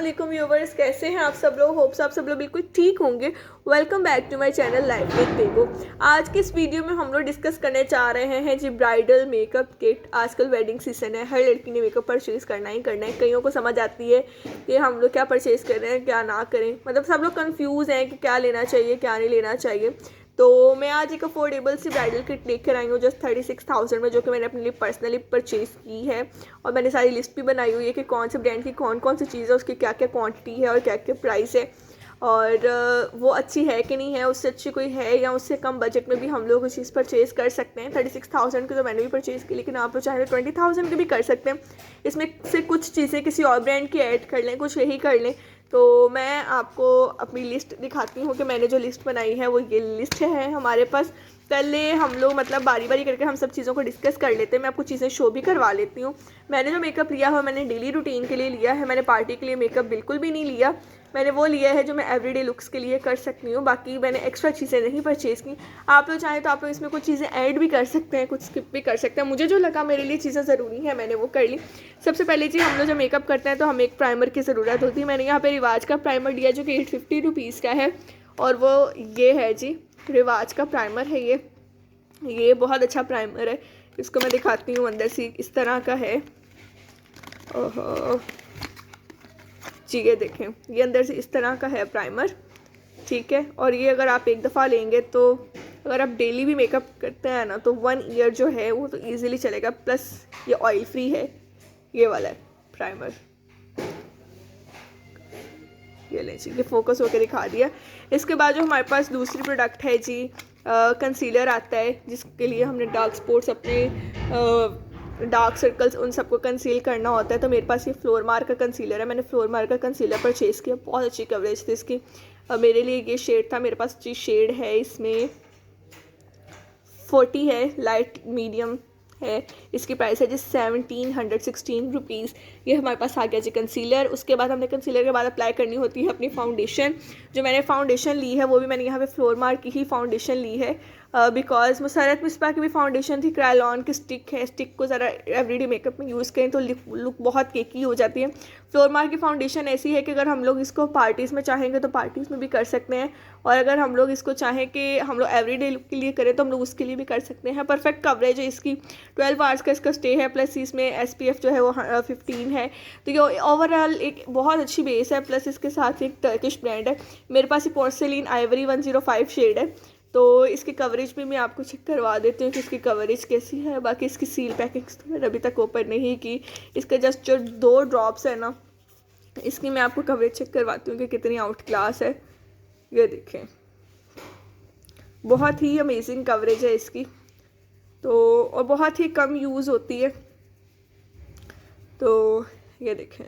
वालेकुम व्यूवर्स, कैसे हैं आप सब लोग। होप्स आप सब लोग बिल्कुल ठीक होंगे। Welcome back to my channel life with Bego. आज की इस वीडियो में हम लोग डिस्कस करने चाह रहे हैं जी ब्राइडल मेकअप किट। आजकल वेडिंग सीजन है, हर लड़की ने मेकअप परचेज़ करना ही करना है। कईयों को समझ आती है कि हम लोग क्या परचेज़ कर रहे हैं क्या ना करें, मतलब सब लोग कन्फ्यूज़ हैं कि क्या लेना चाहिए क्या नहीं लेना चाहिए। तो मैं आज एक अफोर्डेबल सी ब्राइडल किट लेकर आई हूँ जस्ट 36,000 में, जो कि मैंने अपने लिए पर्सनली परचेज़ की है। और मैंने सारी लिस्ट भी बनाई हुई है कि कौन से ब्रांड की कौन कौन सी चीज़ है, उसकी क्या क्या क्वांटिटी है और क्या क्या प्राइस है, और वो अच्छी है कि नहीं है, उससे अच्छी कोई है या उससे कम बजट में भी हम लोग उस चीज़ परचेज़ कर सकते हैं। 36,000 की तो मैंने भी परचेज़ की, लेकिन आप लोग चाहे तो 20,000 की भी कर सकते हैं। इसमें से कुछ चीज़ें किसी और ब्रांड की ऐड कर लें, कुछ यही कर लें। तो मैं आपको अपनी लिस्ट दिखाती हूँ कि मैंने जो लिस्ट बनाई है वो ये लिस्ट है हमारे पास। पहले हम लोग मतलब बारी बारी करके हम सब चीज़ों को डिस्कस कर लेते हैं। मैं आपको चीज़ें शो भी करवा लेती हूँ। मैंने जो मेकअप लिया है मैंने डेली रूटीन के लिए लिया है, मैंने पार्टी के लिए मेकअप बिल्कुल भी नहीं लिया। मैंने वो लिया है जो मैं एवरीडे लुक्स के लिए कर सकती हूँ। बाकी मैंने एक्स्ट्रा चीज़ें नहीं परचेज़ की। आप लोग चाहें तो आप लोग इसमें कुछ चीज़ें ऐड भी कर सकते हैं, कुछ स्किप भी कर सकते हैं। मुझे जो लगा मेरे लिए चीज़ें ज़रूरी है मैंने वो कर ली। सबसे पहले जी हम लोग जब मेकअप करते हैं तो हमें एक प्राइमर की ज़रूरत होती है। मैंने यहाँ पे रिवाज का प्राइमर लिया जो कि 850 रुपीज़ का है, और वो ये है जी रिवाज का प्राइमर है। ये बहुत अच्छा प्राइमर है। इसको मैं दिखाती हूँ, अंदर से इस तरह का है। ओहो जी, ये देखें, ये अंदर से इस तरह का है प्राइमर, ठीक है। और ये अगर आप एक दफ़ा लेंगे तो अगर आप डेली भी मेकअप करते हैं ना तो 1 ईयर जो है वो तो ईज़िली चलेगा। प्लस ये ऑयल फ्री है, ये वाला है प्राइमर। ये ले जी, ये फोकस होकर दिखा दिया। इसके बाद जो हमारे पास दूसरी प्रोडक्ट है जी, कंसीलर आता है जिसके लिए हमने डार्क स्पॉट्स अपने डार्क सर्कल्स उन सबको कंसील करना होता है। तो मेरे पास ये फ्लोर मार्क का कंसीलर है। मैंने फ्लोर मार्क का कंसीलर परचेज़ किया, बहुत अच्छी कवरेज थी इसकी। मेरे लिए ये शेड था, मेरे पास जी शेड है इसमें 40 है, लाइट मीडियम है। इसकी प्राइस है जी 1716 रुपीज़। ये हमारे पास आ गया जी कंसीलर। उसके बाद हमने कंसीलर के बाद अप्लाई करनी होती है अपनी फाउंडेशन। जो मैंने फाउंडेशन ली है वो भी मैंने यहाँ पे फ्लोर मार्क की ही फाउंडेशन ली है, बिकॉज मुसरत मिसबा की भी फाउंडेशन थी, क्रायलॉन की स्टिक है। स्टिक को ज़रा एवरीडे मेकअप में यूज़ करें तो लुक बहुत केकी हो जाती है। फ्लोर मार्क की फाउंडेशन ऐसी है कि अगर हम लोग इसको पार्टीज़ में चाहेंगे तो पार्टीज़ में भी कर सकते हैं, और अगर हम लोग इसको चाहें कि हम लोग एवरीडे लुक के लिए करें तो हम लोग उसके लिए भी कर सकते हैं। परफेक्ट कवरेज है इसकी, 12 आवर्स का इसका स्टे है, प्लस इसमें SPF जो है वो 15 है। तो ये ओवरऑल एक बहुत अच्छी बेस है। प्लस इसके साथ एक टर्किश ब्रांड है, मेरे पास ये पोर्सिलीन आइवरी 105 शेड है। तो इसकी कवरेज भी मैं आपको चेक करवा देती हूँ कि इसकी कवरेज कैसी है। बाकी इसकी सील पैकिंग तो मैंने अभी तक ओपन नहीं की। इसका जस्ट जो 2 ड्रॉप्स है ना, इसकी मैं आपको कवरेज चेक करवाती हूँ कि कितनी आउट क्लास है। ये देखें, बहुत ही अमेजिंग कवरेज है इसकी, तो और बहुत ही कम यूज़ होती है। तो ये देखें,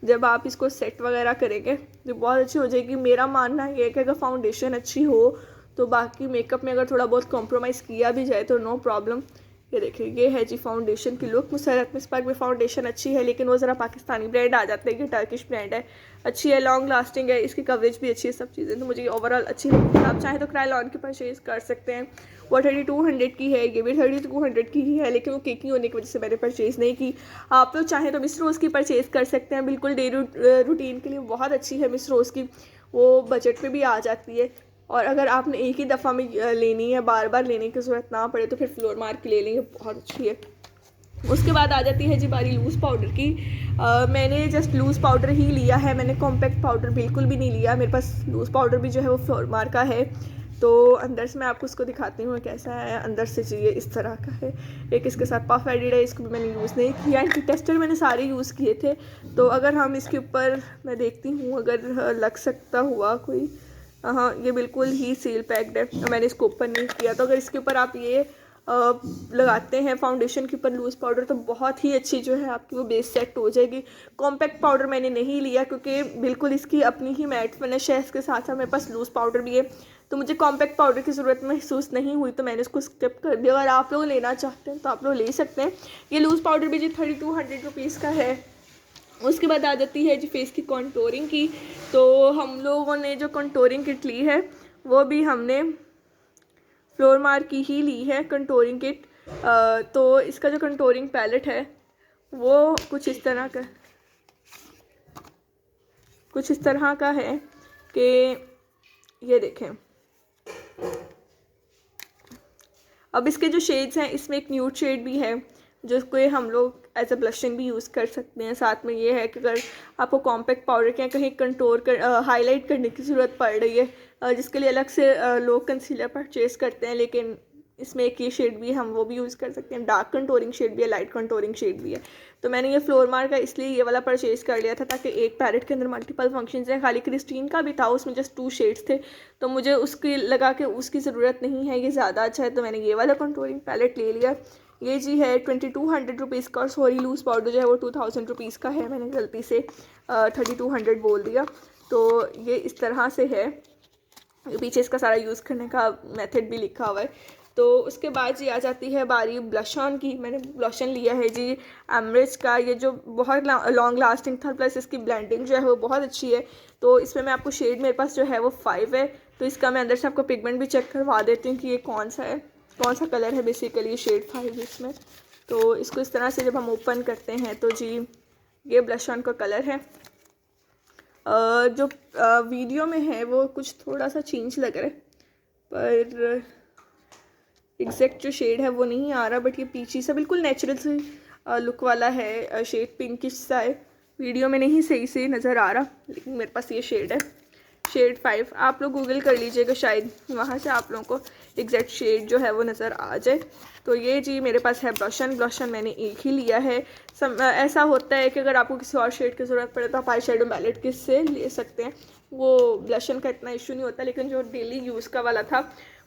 जब आप इसको सेट वगैरह करेंगे तो बहुत अच्छी हो जाएगी। मेरा मानना ये है कि अगर फाउंडेशन अच्छी हो तो बाकी मेकअप में अगर थोड़ा बहुत कॉम्प्रोमाइज़ किया भी जाए तो नो प्रॉब्लम। ये देखिए, ये है जी फाउंडेशन की लुक। मुसरत मिसबाक में फाउंडेशन अच्छी है, लेकिन वो ज़रा पाकिस्तानी ब्रांड आ जाता है कि टर्किश ब्रांड है। अच्छी है, लॉन्ग लास्टिंग है, इसकी कवरेज भी अच्छी है, सब चीज़ें तो मुझे ओवरऑल अच्छी लगती है। आप चाहें तो क्रायलॉन की परचेज़ कर सकते हैं। वो 3200 की है, ये भी 3200 की ही है, लेकिन वो केकी होने की वजह से मैंने परचेज़ नहीं की। आप लोग चाहें तो मिस रोज़ की परचेज़ कर सकते हैं, बिल्कुल डेली रूटीन के लिए बहुत अच्छी है मिस रोज़ की, वो बजट में भी आ जाती है। और अगर आपने एक ही दफ़ा में लेनी है, बार बार लेने की ज़रूरत ना पड़े तो फिर फ्लोर मार्क की ले लेंगे, बहुत अच्छी है। उसके बाद आ जाती है जी बारी लूज़ पाउडर की। मैंने जस्ट लूज़ पाउडर ही लिया है, मैंने कॉम्पैक्ट पाउडर बिल्कुल भी नहीं लिया। मेरे पास लूज़ पाउडर भी जो है वो फ्लोर मार्क का है। तो अंदर से मैं आपको उसको दिखाती हूँ कैसा है। अंदर से चाहिए इस तरह का है। एक इसके साथ पफ एडिड है, इसको भी मैंने यूज़ नहीं किया। एंटी टेस्टर मैंने सारे यूज़ किए थे। तो अगर हम इसके ऊपर, मैं देखती हूँ अगर लग सकता हुआ कोई, हाँ ये बिल्कुल ही सील पैक्ड है, मैंने इसको ओपन नहीं किया। तो अगर इसके ऊपर आप ये लगाते हैं फाउंडेशन के ऊपर लूज़ पाउडर तो बहुत ही अच्छी जो है आपकी वो बेस सेट हो जाएगी। कॉम्पैक्ट पाउडर मैंने नहीं लिया क्योंकि बिल्कुल इसकी अपनी ही मैट फिनिश है। इसके साथ साथ मेरे पास लूज़ पाउडर भी है, तो मुझे कॉम्पैक्ट पाउडर की ज़रूरत महसूस नहीं हुई, तो मैंने इसको स्किप कर दिया। अगर आप लोग लेना चाहते हैं तो आप लोग ले सकते हैं। ये लूज़ पाउडर भी जी 3200 रुपीज़ का है। उसके बाद आ जाती है जी फेस की कॉन्टोरिंग की। तो हम लोगों ने जो कॉन्टोरिंग किट ली है वो भी हमने फ्लोर मार्क की ही ली है कंटोरिंग किट। तो इसका जो कंटोरिंग पैलेट है वो कुछ इस तरह का, कुछ इस तरह का है कि ये देखें। अब इसके जो शेड्स हैं, इसमें एक न्यूड शेड भी है जिसको हम लोग एज अ ब्लशिंग भी यूज़ कर सकते हैं। साथ में ये है कि अगर आपको कॉम्पैक्ट पाउडर के कहीं कंटूर कर हाईलाइट करने की ज़रूरत पड़ रही है, जिसके लिए अलग से लोग कंसीलर परचेज़ करते हैं, लेकिन इसमें एक ये शेड भी है, हम वो भी यूज़ कर सकते हैं। डार्क कंटूरिंग शेड भी है, लाइट कंटूरिंग शेड भी है। तो मैंने ये फ्लोरमार का इसलिए ये वाला परचेज़ कर लिया था ताकि एक पैलेट के अंदर मल्टीपल फंक्शंस हैं। खाली क्रिस्टीन का भी था, उसमें जस्ट 2 शेड्स थे, तो मुझे उसकी लगा के उसकी ज़रूरत नहीं है, ये ज़्यादा अच्छा है, तो मैंने ये वाला कंटूरिंग पैलेट ले लिया। ये जी है 2200 रुपीज़ का, और सॉरी लूज़ पाउडर जो है वो 2000 रुपीज़ का है, मैंने गलती से 3200 बोल दिया। तो ये इस तरह से है, पीछे इसका सारा यूज़ करने का मेथड भी लिखा हुआ है। तो उसके बाद जी आ जाती है बारी ब्लश ऑन की। मैंने ब्लश ऑन लिया है जी एमरिच का, ये जो बहुत लॉन्ग लास्टिंग था, प्लस इसकी ब्लेंडिंग जो है वो बहुत अच्छी है। तो इसमें मैं आपको शेड मेरे पास जो है वो 5 है, तो इसका मैं अंदर से आपको पिगमेंट भी चेक करवा देती हूँ कि ये कौन सा है, कौन सा कलर है बेसिकली शेड 5 इसमें। तो इसको इस तरह से जब हम ओपन करते हैं तो जी ये ब्लश ऑन का कलर है। जो वीडियो में है वो कुछ थोड़ा सा चेंज लग रहा है, पर एग्जैक्ट जो शेड है वो नहीं आ रहा, बट ये पीछी सा बिल्कुल नेचुरल सी लुक वाला है। शेड पिंकिश सा है, वीडियो में नहीं सही से नज़र आ रहा, लेकिन मेरे पास ये शेड है, शेड 5। आप लोग गूगल कर लीजिएगा, शायद वहाँ से आप लोगों को एग्जैक्ट शेड जो है वो नज़र आ जाए। तो ये जी मेरे पास है ब्लशन मैंने एक ही लिया है। ऐसा होता है कि अगर आपको किसी और शेड की ज़रूरत पड़े तो आप आई शेडो पैलेट किससे ले सकते हैं, वो ब्लशन का इतना इशू नहीं होता, लेकिन जो डेली यूज़ का वाला था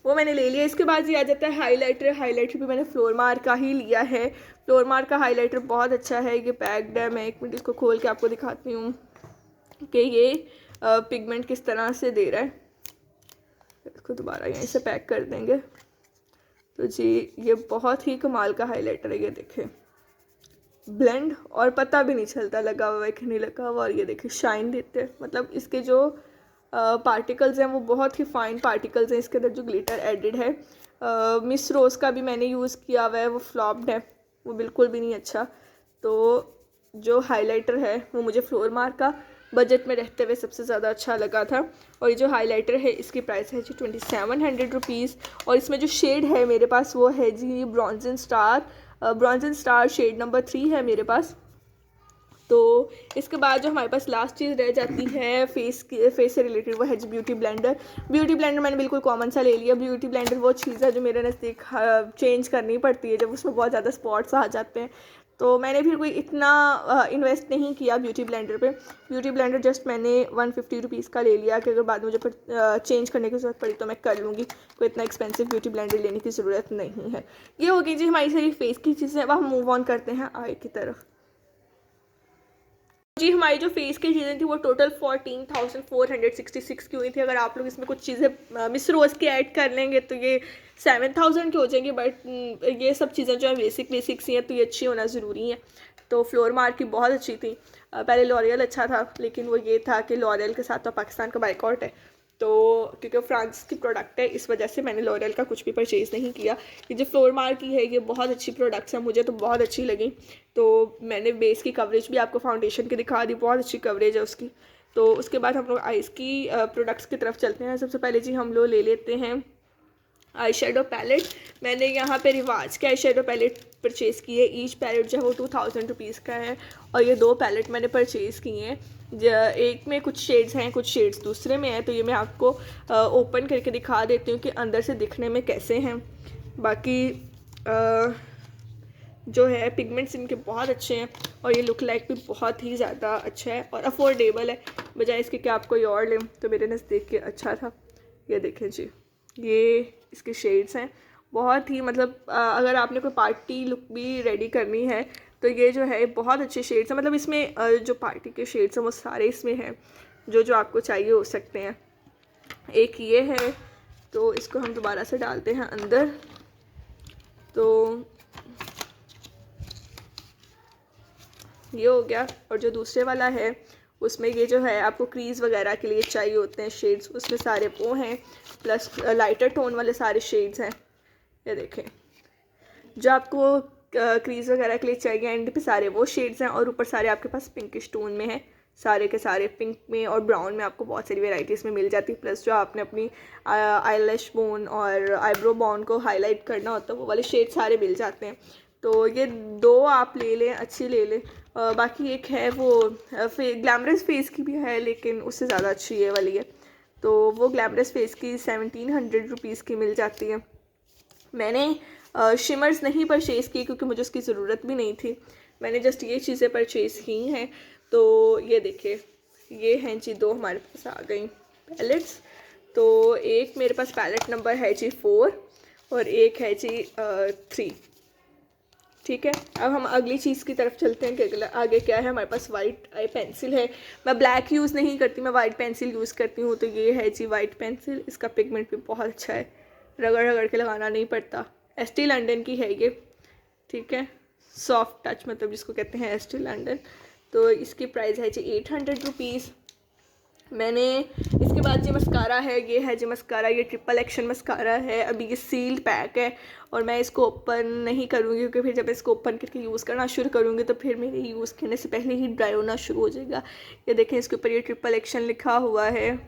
वो मैंने ले लिया। इसके बाद ये आ जाता है हाइलाइटर भी मैंने फ्लोरमार का ही लिया है। फ्लोरमार का हाइलाइटर बहुत अच्छा है, ये पैक्ड है। मैं 1 मिनट इसको खोल के आपको दिखाती हूँ कि ये पिगमेंट किस तरह से दे रहा है। इसको दोबारा यहीं से पैक कर देंगे। तो जी ये बहुत ही कमाल का हाइलाइटर है, ये देखें ब्लेंड और पता भी नहीं चलता लगा हुआ है कि नहीं लगा हुआ, और ये देखें शाइन देते हैं। मतलब इसके जो पार्टिकल्स हैं वो बहुत ही फाइन पार्टिकल्स हैं, इसके अंदर जो ग्लिटर एडिड है। मिस रोज़ का भी मैंने यूज़ किया हुआ है, वो फ्लॉप्ड है, वो बिल्कुल भी नहीं अच्छा। तो जो हाइलाइटर है वो मुझे फ्लोरमार का बजट में रहते हुए सबसे ज़्यादा अच्छा लगा था। और ये जो हाइलाइटर है इसकी प्राइस है जी 2700 रुपीज़, और इसमें जो शेड है मेरे पास वो है जी ब्रॉन्जन स्टार शेड नंबर 3 है मेरे पास। तो इसके बाद जो हमारे पास लास्ट चीज़ रह जाती है फेस से रिलेटेड, वो है जी ब्यूटी ब्लेंडर मैंने बिल्कुल कॉमन सा ले लिया। ब्यूटी ब्लेंडर वो चीज़ है जो मेरे नज़दीक चेंज करनी पड़ती है जब उसमें बहुत ज़्यादा स्पॉट्स आ जाते हैं। तो मैंने फिर कोई इतना इन्वेस्ट नहीं किया ब्यूटी ब्लेंडर पे। ब्यूटी ब्लेंडर जस्ट मैंने 150 रुपीज़ का ले लिया कि अगर बाद में मुझे चेंज करने की ज़रूरत पड़ी तो मैं कर लूँगी, कोई इतना एक्सपेंसिव ब्यूटी ब्लेंडर लेने की ज़रूरत नहीं है। ये हो गई जी हमारी सारी फेस की चीज़ें। अब हम मूव ऑन करते हैं आई की तरफ। जी हमारी जो फेस की चीज़ें थी वो टोटल 14,466 की हुई थी। अगर आप लोग इसमें कुछ चीज़ें मिस रोज़ की ऐड कर लेंगे तो ये 7,000 की हो जाएंगी, बट ये सब चीज़ें जो है बेसिक सी हैं, तो ये अच्छी होना ज़रूरी है। तो फ्लोरमार की बहुत अच्छी थी। पहले लॉरियल अच्छा था, लेकिन वो ये था कि लॉरियल के साथ तो पाकिस्तान का बाइकआउट है, तो क्योंकि फ्रांस की प्रोडक्ट है इस वजह से मैंने लॉरियल का कुछ भी परचेज़ नहीं किया। ये जो फ्लोरमार की है ये बहुत अच्छी प्रोडक्ट्स हैं, मुझे तो बहुत अच्छी लगी। तो मैंने बेस की कवरेज भी आपको फाउंडेशन की दिखा दी, बहुत अच्छी कवरेज है उसकी। तो उसके बाद हम लोग आइज़ की प्रोडक्ट्स की तरफ चलते हैं। सबसे पहले जी हम लोग ले लेते हैं आई शेडो पैलेट। मैंने यहाँ पे रिवाज के आई शेडो पैलेट परचेज़ किए। ईच पैलेट जो है वो 2000 रुपीज़ का है, और ये 2 पैलेट मैंने परचेज़ किए हैं। एक में कुछ शेड्स हैं, कुछ शेड्स दूसरे में हैं, तो ये मैं आपको ओपन करके दिखा देती हूँ कि अंदर से दिखने में कैसे हैं। बाकी जो है पिगमेंट्स इनके बहुत अच्छे हैं, और ये लुक लाइक भी बहुत ही ज़्यादा अच्छा है और अफोर्डेबल है, बजाय इसके कि आप कोई और लें। तो मेरे नज़दीक के अच्छा था। ये देखें जी, ये इसके शेड्स हैं बहुत ही, मतलब अगर आपने कोई पार्टी लुक भी रेडी करनी है तो ये जो है बहुत अच्छे शेड्स हैं। मतलब इसमें जो पार्टी के शेड्स हैं वो सारे इसमें हैं, जो आपको चाहिए हो सकते हैं। एक ये है, तो इसको हम दोबारा से डालते हैं अंदर। तो ये हो गया। और जो दूसरे वाला है उसमें ये जो है आपको क्रीज़ वगैरह के लिए चाहिए होते हैं शेड्स, उसमें सारे वो हैं, प्लस लाइटर टोन वाले सारे शेड्स हैं। ये देखें, जो आपको क्रीज़ वगैरह के लिए चाहिए एंड पे सारे वो शेड्स हैं, और ऊपर सारे आपके पास पिंकिश टोन में हैं सारे के सारे पिंक में और ब्राउन में आपको बहुत सारी वेराइटीज़ में मिल जाती है। प्लस जो आपने अपनी आईलैश बोन और आईब्रो बोन को हाईलाइट करना होता है वो वाले शेड सारे मिल जाते हैं। तो ये 2 आप ले लें, अच्छी ले लें। बाकी एक है वो ग्लैमरस फेस की भी है, लेकिन उससे ज़्यादा अच्छी ये वाली है। तो वो ग्लैमरस फेस की 1700 रुपीज़ की मिल जाती है। मैंने शिमर्स नहीं परचेज़ की क्योंकि मुझे उसकी ज़रूरत भी नहीं थी। मैंने जस्ट ये चीज़ें परचेज़ की हैं। तो ये देखिए, ये हैं जी 2 हमारे पास आ गई पैलेट्स। तो एक मेरे पास पैलेट नंबर है जी 4 और एक है जी 3। ठीक है, अब हम अगली चीज़ की तरफ चलते हैं कि आगे क्या है। हमारे पास वाइट आई पेंसिल है। मैं ब्लैक यूज़ नहीं करती, मैं वाइट पेंसिल यूज़ करती हूँ। तो ये है जी वाइट पेंसिल। इसका पिगमेंट भी बहुत अच्छा है, रगड़ रगड़ के लगाना नहीं पड़ता। एस्टी लंडन की है ये। ठीक है, सॉफ्ट टच मतलब जिसको कहते हैं एस्टी लंडन। तो इसकी प्राइस है जी 800 रुपीज़। मैंने इसके बाद जो मस्कारा है, ये है जो मस्कारा, ये ट्रिपल एक्शन मस्कारा है। अभी ये सील्ड पैक है और मैं इसको ओपन नहीं करूँगी क्योंकि फिर जब मैं इसको ओपन करके यूज़ करना शुरू करूँगी तो फिर मेरे यूज़ करने से पहले ही ड्राई होना शुरू हो जाएगा। ये देखें, इसके ऊपर ये ट्रिपल एक्शन लिखा हुआ है।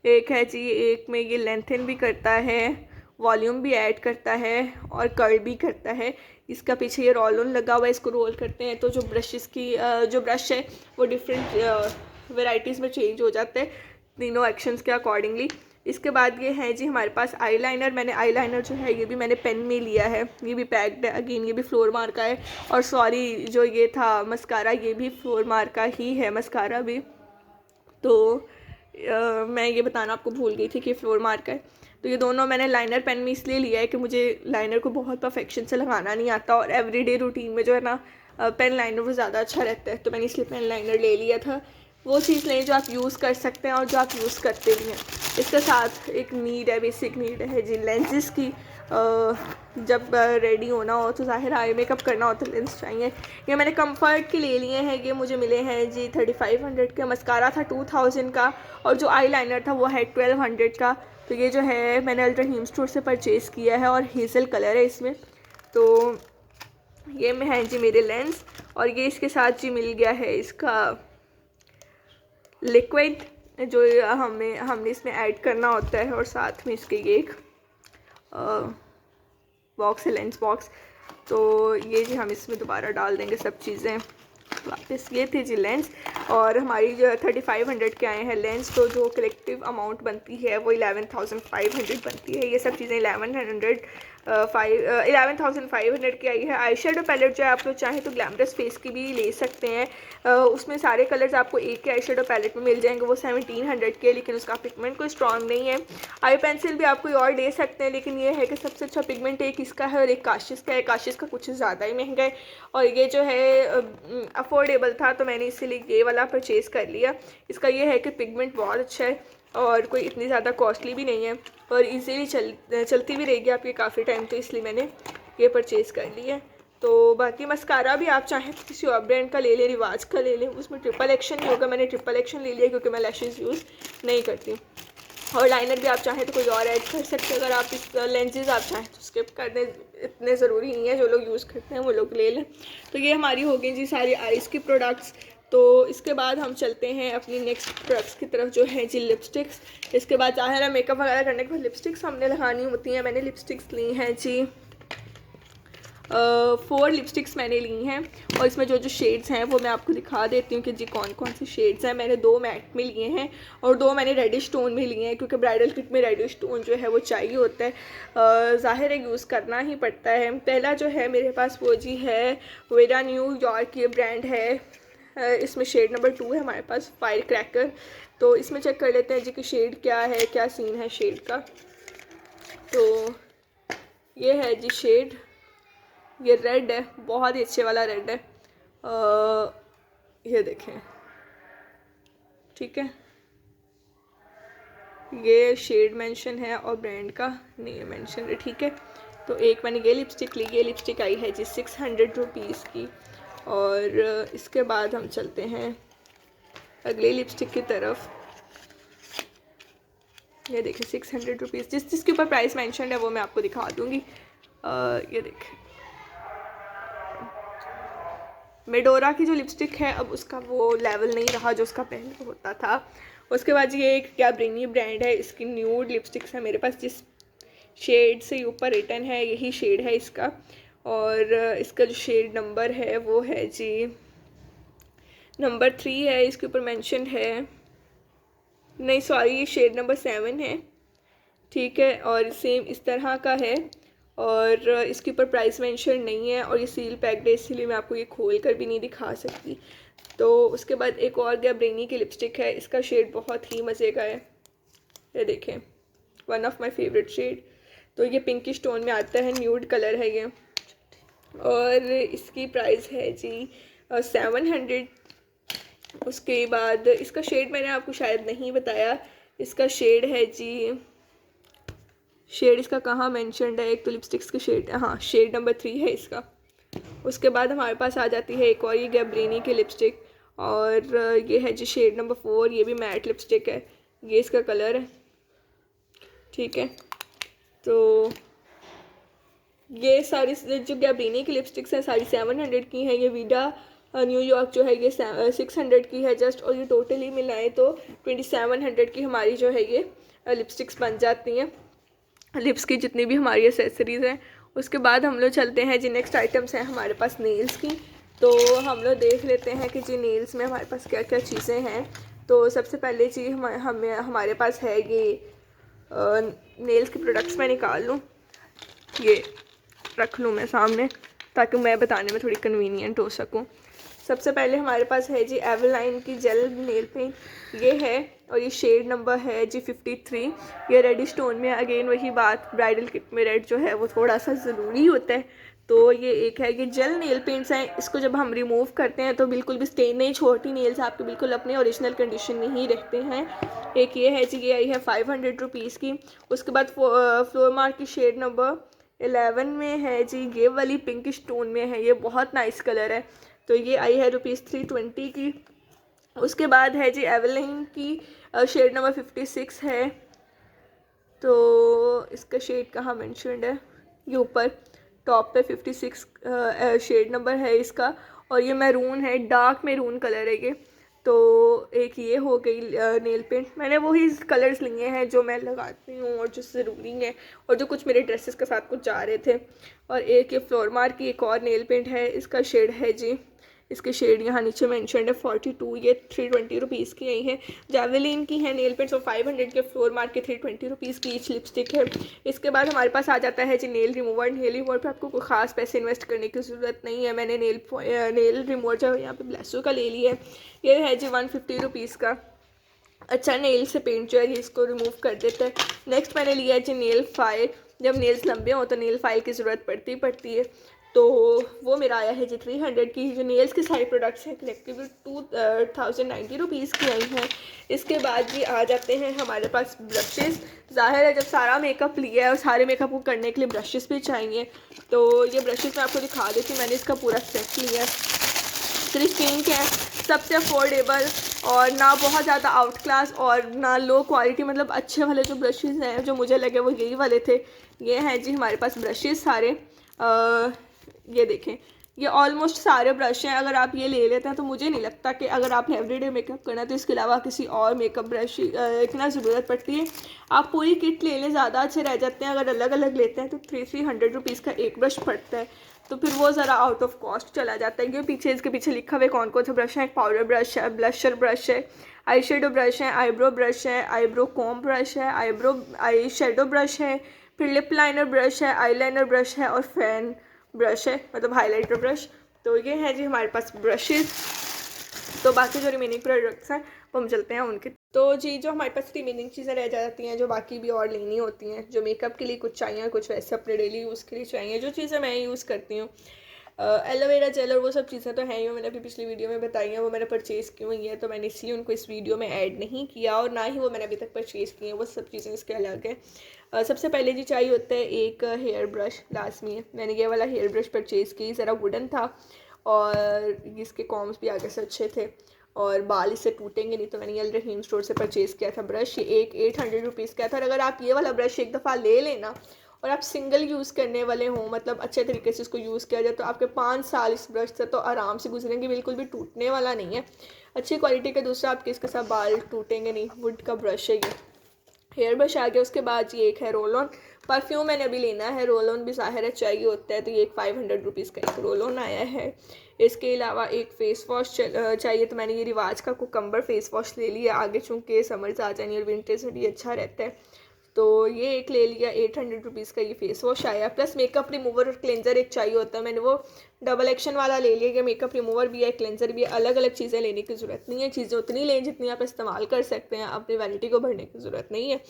एक है जी, एक में ये लेंथन भी करता है, वॉल्यूम भी ऐड करता है और कर्ल भी करता है। इसका पीछे ये रोल ऑन लगा हुआ है। इसको रोल करते हैं तो जो ब्रशेस की जो ब्रश है वो डिफरेंट वेराइटीज़ में चेंज हो जाते हैं तीनों एक्शंस के अकॉर्डिंगली। इसके बाद ये है जी हमारे पास आईलाइनर। मैंने आईलाइनर जो है ये भी मैंने पेन में लिया है, ये भी पैक्ड है। अगेन ये भी फ्लोर मार का है। और सॉरी, जो ये था मस्कारा, ये भी फ्लोर मार का ही है मस्कारा भी। तो मैं ये बताना आपको भूल गई थी कि फ्लोर मार का है। तो ये दोनों मैंने लाइनर पेन में इसलिए लिया है कि मुझे लाइनर को बहुत परफेक्शन से लगाना नहीं आता और एवरीडे रूटीन में जो है ना पेन लाइनर वो ज़्यादा अच्छा रहता है। तो मैंने इसलिए पेन लाइनर ले लिया था। वो चीज़ लें जो आप यूज़ कर सकते हैं और जो आप यूज़ करते भी हैं। इसके साथ एक नीड है, बेसिक नीड है जी लेंसेज़ की। जब रेडी होना हो तो ज़ाहिर आई मेकअप करना हो तो लेंस चाहिए। ये मैंने कंफर्ट के ले लिए हैं। ये मुझे मिले हैं जी 3500 के। मस्कारा था 2000 का और जो आई लाइनर था वो है 1200 का। तो ये जो है मैंने अल्ट्रा हीम स्टोर से परचेज़ किया है और हेज़ल कलर है इसमें। तो ये में है जी मेरे लेंस और ये इसके साथ जी मिल गया है इसका लिक्विड जो हमने इसमें ऐड करना होता है और साथ में इसके ये एक बॉक्स है, लेंस बॉक्स। तो ये जी हम इसमें दोबारा डाल देंगे सब चीज़ें वापस। ये थे जी लेंस और हमारी जो 3500 के आए हैं लेंस। तो जो कलेक्टिव अमाउंट बनती है वो 11,500 बनती है। ये सब चीज़ें 11,500 की आई है। आई शेडो पैलेट जो है आप लोग चाहें तो ग्लैमरस फेस की भी ले सकते हैं। उसमें सारे कलर्स आपको एक के आई शेडो पैलेट में मिल जाएंगे। वो 1700 के, लेकिन उसका पिगमेंट कोई स्ट्रॉन्ग नहीं है। आई पेंसिल भी आप कोई और ले सकते हैं, लेकिन ये है कि सबसे अच्छा पिगमेंट एक इसका है और एक काशिश का है। काशिश का कुछ ज़्यादा ही महंगा है और ये जो है अफोर्डेबल था तो मैंने इसीलिए ये वाला परचेज़ कर लिया। इसका ये है कि पिगमेंट बहुत अच्छा है और कोई इतनी ज़्यादा कॉस्टली भी नहीं है और इजीली चलती भी रहेगी आपके काफ़ी टाइम। तो इसलिए मैंने ये परचेज़ कर लिया। तो बाकी मस्कारा भी आप चाहें तो किसी और ब्रांड का ले लें, रिवाज का ले लें, उसमें ट्रिपल एक्शन नहीं होगा। मैंने ट्रिपल एक्शन ले लिया क्योंकि मैं लैशेज़ यूज़ नहीं करती। और लाइनर भी आप चाहें तो कोई और ऐड कर सकते हैं। अगर आप इस लेंसेज आप चाहें तो स्किप करने इतने ज़रूरी नहीं है, जो लोग यूज़ करते हैं वो लोग ले लें। तो ये हमारी हो गई जी सारी आइज़ की प्रोडक्ट्स। तो इसके बाद हम चलते हैं अपनी नेक्स्ट प्रोडक्ट्स की तरफ जो है जी लिपस्टिक्स। इसके बाद चाहे ना मेकअप वगैरह करने के बाद लिपस्टिक्स हमने लगानी होती हैं। मैंने लिपस्टिक्स ली हैं जी 4 लिपस्टिक्स मैंने ली हैं और इसमें जो जो शेड्स हैं वो मैं आपको दिखा देती हूँ कि जी कौन कौन सी शेड्स हैं। मैंने 2 मैट में लिए हैं और 2 मैंने रेडिश टोन में लिए हैं क्योंकि ब्राइडल किट में रेडिश टोन जो है वो चाहिए होता है, ज़ाहिर है यूज़ करना ही पड़ता है। पहला जो है मेरे पास वो जी है वेरा न्यूयॉर्क, ये ब्रांड है। इसमें शेड नंबर 2 है हमारे पास, फायर क्रैकर। तो इसमें चेक कर लेते हैं जी कि शेड क्या है, क्या सीन है शेड का। तो ये है जी शेड, ये रेड है, बहुत ही अच्छे वाला रेड है। ये देखें, ठीक है, ये शेड मेंशन है और ब्रांड का नहीं मेंशन है, ठीक है। तो एक मैंने ये लिपस्टिक ली, ये लिपस्टिक आई है जी 600 रुपीज़ की। और इसके बाद हम चलते हैं अगले लिपस्टिक की तरफ। ये देखें 600 रुपीज़, जिसके ऊपर प्राइस मेंशन है वो मैं आपको दिखा दूँगी। ये देखें, मेडोरा की जो लिपस्टिक है अब उसका वो लेवल नहीं रहा जो उसका पहले होता था। उसके बाद ये एक गैब्रेनी ब्रांड है, इसकी न्यूड लिपस्टिक्स है मेरे पास, जिस शेड से ऊपर रिटर्न है यही शेड है इसका। और इसका जो शेड नंबर है वो है जी नंबर 3 है, इसके ऊपर मेंशन है, नहीं सॉरी ये शेड नंबर 7 है, ठीक है। और सेम इस तरह का है और इसके ऊपर प्राइस मेंशन नहीं है और ये सील पैक्ड है, इसीलिए मैं आपको ये खोल कर भी नहीं दिखा सकती। तो उसके बाद एक और गैब्रेनी की लिपस्टिक है, इसका शेड बहुत ही मज़े का है, ये देखें, one of my favourite shade. तो ये पिंकिश टोन में आता है, न्यूड कलर है ये और इसकी प्राइस है जी 700। उसके बाद इसका शेड मैंने आपको शायद नहीं बताया, इसका शेड है जी, शेड इसका कहाँ मेंशन्ड है, एक तो लिपस्टिक्स के शेड, हाँ शेड नंबर 3 है इसका। उसके बाद हमारे पास आ जाती है एक और ये गैब्रेनी की लिपस्टिक और ये है जी शेड नंबर 4, ये भी मैट लिपस्टिक है, ये इसका कलर है, ठीक है। तो ये सारी जो गैब्रेनी की लिपस्टिक्स हैं सारी 700 की हैं। ये वीडा न्यूयॉर्क जो है ये 600 की है जस्ट, और ये टोटली मिलाएं तो 2700 की हमारी जो है ये लिपस्टिक्स बन जाती हैं, लिप्स की जितनी भी हमारी एसेसरीज़ हैं। उसके बाद हम लोग चलते हैं जी नेक्स्ट आइटम्स हैं हमारे पास नेल्स की। तो हम लोग देख लेते हैं कि जी नेल्स में हमारे पास क्या क्या चीज़ें हैं। तो सबसे पहले जी हमारे पास है ये नेल्स के प्रोडक्ट्स, मैं निकाल लूँ, ये रख लूँ मैं सामने ताकि मैं बताने में थोड़ी कन्वीनियंट हो सकूँ। सबसे पहले हमारे पास है जी एवरलाइन की जेल नेल पेंट, ये है और ये शेड नंबर है जी 53। ये रेडिश टोन में, अगेन वही बात, ब्राइडल किट में रेड जो है वो थोड़ा सा ज़रूरी होता है। तो ये एक है कि जेल नेल पेंट्स हैं, इसको जब हम रिमूव करते हैं तो बिल्कुल भी स्टेन नहीं छोड़ती, नेल्स आपके बिल्कुल अपने ओरिजिनल कंडीशन में ही रहते हैं। एक ये है जी, ये आई है 500 रुपीज़ की। उसके बाद फ्लोर मार्क की शेड नंबर 11 में है जी, ये वाली पिंकिश टोन में है, ये बहुत नाइस कलर है। तो ये आई है ₹320 की। उसके बाद है जी एवरलाइन की शेड नंबर 56 है, तो इसका शेड कहाँ मेंशन्ड है, ये ऊपर टॉप पे 56 शेड नंबर है इसका, और ये मैरून है, डार्क मैरून कलर है ये। तो एक ये हो गई नेल पेंट, मैंने वही कलर्स लिए हैं जो मैं लगाती हूँ और जो ज़रूरी हैं और जो कुछ मेरे ड्रेसेस के साथ कुछ जा रहे थे। और एक ये फ्लोर मार्क की एक और नेल पेंट है, इसका शेड है जी, इसके शेड यहाँ नीचे मेंशन्ड है 42, ये 320 रुपीज़ की आई है। जैवलिन की है नेल पेंट्स और 500 के, फ्लोर मार्क के 320 रुपीज़ की ईच लिपस्टिक है। इसके बाद हमारे पास आ जाता है जी नेल रिमूवर। नेल रिमूवर पर आपको कोई ख़ास पैसे इन्वेस्ट करने की ज़रूरत नहीं है। मैंने नेल रिमूवर जो है यहाँ पे ब्लेसो का ले लिया है, ये है जी 150 रुपीज़ का। अच्छा नेल से पेंट जो है इसको रिमूव कर देता है। नेक्स्ट मैंने लिया है जी नेल फाइल, जब नेल्स लंबे हों तो नेल फाइल की ज़रूरत पड़ती है, तो वो मेरा आया है जी 300 की। जो नेल्स के सारे प्रोडक्ट्स हैं कलेक्टिवली 2090 रुपीज़ की आई हैं। इसके बाद जी आ जाते हैं हमारे पास ब्रशेज़। ज़ाहिर है जब सारा मेकअप लिया है और सारे मेकअप को करने के लिए ब्रशेज़ भी चाहिए, तो ये ब्रशेज़ मैं आपको दिखा देती हूँ। मैंने इसका पूरा सेट लिया है, 3 के हैं, सबसे अफोर्डेबल और ना बहुत ज़्यादा आउट क्लास और ना लो क्वालिटी, मतलब अच्छे वाले जो ब्रशेज़ हैं जो मुझे लगे वो यही वाले थे। ये हैं जी हमारे पास ब्रशेज़ सारे, ये देखें, ये ऑलमोस्ट सारे ब्रश हैं। अगर आप ये ले लेते हैं तो मुझे नहीं लगता कि अगर आपने एवरीडे मेकअप करना है तो इसके अलावा किसी और मेकअप ब्रश इतना ज़रूरत पड़ती है। आप पूरी किट ले लें, ज़्यादा अच्छे रह जाते हैं। अगर अलग अलग लेते हैं तो 300 रुपीज़ का एक ब्रश पड़ता है, तो फिर वो ज़रा आउट ऑफ कॉस्ट चला जाता है। ये पीछे इसके पीछे लिखा हुआ है कौन कौन से ब्रश हैं। एक पाउडर ब्रश है, ब्लशर ब्रश है, आई शेडो ब्रश है, आईब्रो ब्रश है, आईब्रो कॉम ब्रश है, आई शेडो ब्रश है, फिर लिप लाइनर ब्रश है, आई लाइनर ब्रश है और फैन ब्रश है, मतलब हाइलाइटर ब्रश। तो ये है जी हमारे पास ब्रशेज़। तो बाकी जो रिमेनिंग प्रोडक्ट्स हैं वो हम चलते हैं उनके। तो जी जो हमारे पास रिमेनिंग चीज़ें रह जाती हैं जो बाकी भी और लेनी होती हैं, जो मेकअप के लिए कुछ चाहिए, कुछ वैसे अपने डेली यूज़ के लिए चाहिए, जो चीज़ें मैं यूज़ करती हूँ, एलोवेरा जेल और वो सब चीज़ें तो हैं ही, मैंने अभी पिछली वीडियो में बताई हैं, वो मैंने परचेज़ की हुई है, तो मैंने इसलिए उनको इस वीडियो में ऐड नहीं किया और ना ही वो मैंने अभी तक परचेज़ की हैं, वो सब चीज़ें इसके अलग है। सबसे पहले जी चाहिए होता है एक हेयर ब्रश, लाजमी है। मैंने ये वाला हेयर ब्रश परचेज़ की, ज़रा वुडन था और इसके कॉम्स भी आगे से अच्छे थे और बाल इससे टूटेंगे नहीं, तो मैंने ये रहीम स्टोर से परचेज़ किया था ब्रश। ये 800 रुपीज़ का था। और अगर आप ये वाला ब्रश एक दफ़ा ले लेना और आप सिंगल यूज़ करने वाले हों, मतलब अच्छे तरीके से इसको यूज़ किया जाए, तो आपके 5 साल इस ब्रश से तो आराम से गुजरेंगे, बिल्कुल भी टूटने वाला नहीं है, अच्छी क्वालिटी का। दूसरा, आपके इसके साथ बाल टूटेंगे नहीं, वुड का ब्रश है ये। हेयर ब्रश आ गया। उसके बाद ये एक है रोल ऑन। परफ्यूम मैंने अभी लेना है, रोल ऑन भी ज़ाहिर है चाहिए होता है, तो ये एक 500 रुपीज़ का एक रोल ऑन आया है। इसके अलावा एक फ़ेस वॉश चाहिए, तो मैंने ये रिवाज का कुकम्बर फेस वॉश ले लिया। आगे चूँकि समर्स आ जाएंगे और विंटर्स में भी अच्छा रहता है, तो ये एक ले लिया। 800 रुपीज़ का ये फेस वॉश आया। प्लस मेकअप रिमूवर और क्लेंजर एक चाहिए होता है, मैंने वो डबल एक्शन वाला ले लिया कि मेकअप रिमूवर भी है, क्लेंजर भी है। अलग अलग चीज़ें लेने की ज़रूरत नहीं है, चीज़ें उतनी लें जितनी आप इस्तेमाल कर सकते हैं, अपनी वैनिटी को भरने की ज़रूरत नहीं है।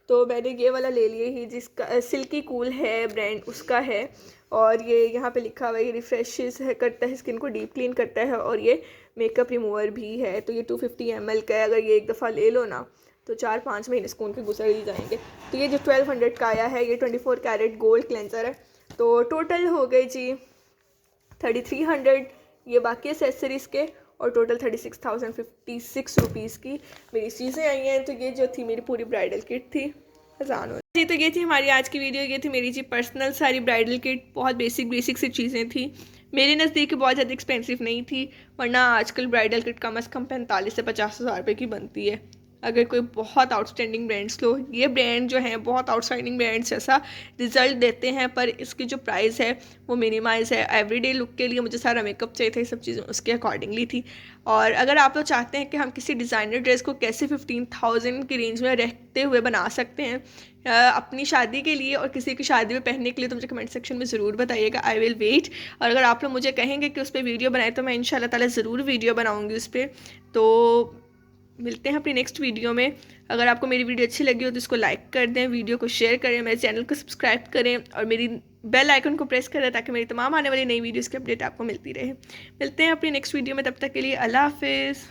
तो मैंने ये वाला ले लिया ही, जिसका सिल्की कूल है ब्रांड उसका है। और ये यहाँ पे लिखा हुआ है, ये रिफ्रेशेस है, करता है, स्किन को डीप क्लीन करता है, और ये मेकअप रिमूवर भी है। तो ये 250 ml का है, अगर ये एक दफ़ा ले लो ना तो 4-5 महीने स्कून के गुजर ही जाएंगे। तो ये जो 1200 का आया है, ये 24 कैरेट गोल्ड क्लेंजर है। तो टोटल हो गए जी 3300 ये बाकी एसेसरीज़ के, और टोटल 36,056 रुपीज़ की मेरी चीज़ें आई हैं। तो ये जो थी मेरी पूरी ब्राइडल किट थी। अजान हो जी। तो ये थी हमारी आज की वीडियो, ये थी मेरी जी पर्सनल सारी ब्राइडल किट। बहुत बेसिक सी चीज़ें थी, मेरे नज़दीक बहुत ज़्यादा एक्सपेंसिव नहीं थी, वरना आजकल ब्राइडल किट कम से कम 45 से 50 हज़ार रुपये की बनती है। अगर कोई बहुत आउटस्टैंडिंग ब्रांड्स लो, ये ब्रांड जो हैं बहुत आउटस्टैंडिंग ब्रांड्स जैसा रिजल्ट देते हैं, पर इसकी जो प्राइस है वो मिनिमाइज़ है। एवरीडे लुक के लिए मुझे सारा मेकअप चाहिए था, ये सब चीज़ें उसके अकॉर्डिंगली थी। और अगर आप लोग चाहते हैं कि हम किसी डिज़ाइनर ड्रेस को कैसे 15,000 की रेंज में रहते हुए बना सकते हैं अपनी शादी के लिए और किसी की शादी में पहनने के लिए, तो मुझे कमेंट सेक्शन में ज़रूर बताइएगा, आई विल वेट। और अगर आप लोग मुझे कहेंगे कि उस पर वीडियो बनाए, तो मैं इंशाल्लाह ताला ज़रूर वीडियो बनाऊँगी उस पर। तो मिलते हैं अपनी नेक्स्ट वीडियो में। अगर आपको मेरी वीडियो अच्छी लगी हो तो इसको लाइक कर दें, वीडियो को शेयर करें, मेरे चैनल को सब्सक्राइब करें और मेरी बेल आइकन को प्रेस करें, ताकि मेरी तमाम आने वाली नई वीडियोस की अपडेट आपको मिलती रहे। मिलते हैं अपनी नेक्स्ट वीडियो में, तब तक के लिए अल्लाह हाफिज़।